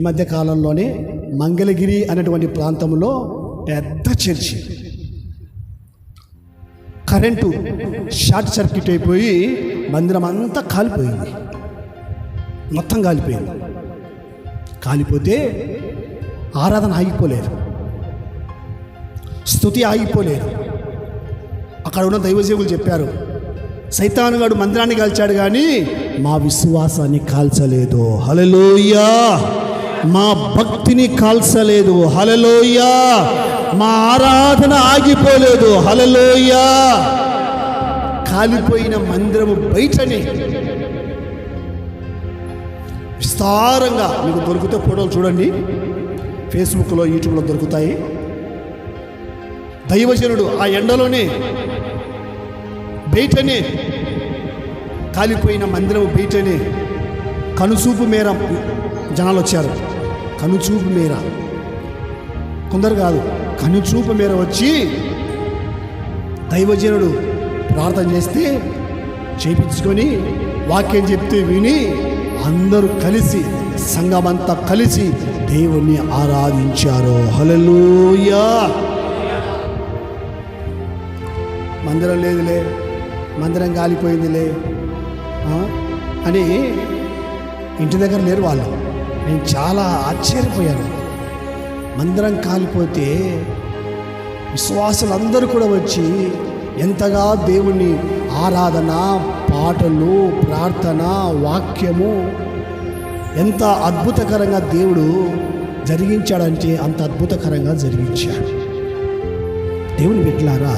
ఈ మధ్య కాలంలోనే మంగళగిరి అనేటువంటి ప్రాంతంలో పెద్ద చర్చి కరెంటు షార్ట్ సర్క్యూట్ అయిపోయి మందిరం అంతా కాలిపోయింది. మొత్తం కాలిపోయింది. కాలిపోతే ఆరాధన ఆగిపోలేదు, స్తుతి ఆగిపోలేదు. అక్కడ ఉన్న దైవసేవకులు చెప్పారు, సైతానుగాడు మందిరాన్ని కాల్చాడు కానీ మా విశ్వాసాన్ని కాల్చలేదు. హల్లెలూయా. మా భక్తిని కాల్చలేదు. హల్లెలూయా. మా ఆరాధన ఆగిపోలేదు. హల్లెలూయా. కాలిపోయిన మందిరము బయటనే విస్తారంగా మీకు దొరికితే ఫోటోలు చూడండి, ఫేస్బుక్లో యూట్యూబ్లో దొరుకుతాయి. దైవజనుడు ఆ ఎండలోనే బయటనే కాలిపోయిన మందిరం బయటనే కనుచూపు మేర జనాలు వచ్చారు. కనుచూపు మేర, కొందరు కాదు, కనుచూపు మేర వచ్చి దైవజనుడు ప్రార్థన చేస్తే చేయించుకొని వాక్యం చెప్తే విని అందరూ కలిసి, సంఘమంతా కలిసి దేవుణ్ణి ఆరాధించారు. హల్లెలూయా. మందిరం లేదులే, మందిరం కాలిపోయిందిలే అని ఇంటి దగ్గర లేరు వాళ్ళు. నేను చాలా ఆశ్చర్యపోయాను. మందిరం కాలిపోతే విశ్వాసులందరూ కూడా వచ్చి ఎంతగా దేవుని ఆరాధన, పాటలు, ప్రార్థన, వాక్యము ఎంత అద్భుతకరంగా దేవుడు జరిగించాడంటే అంత అద్భుతకరంగా జరిగించాడు. దేవుని బిడ్డలారా,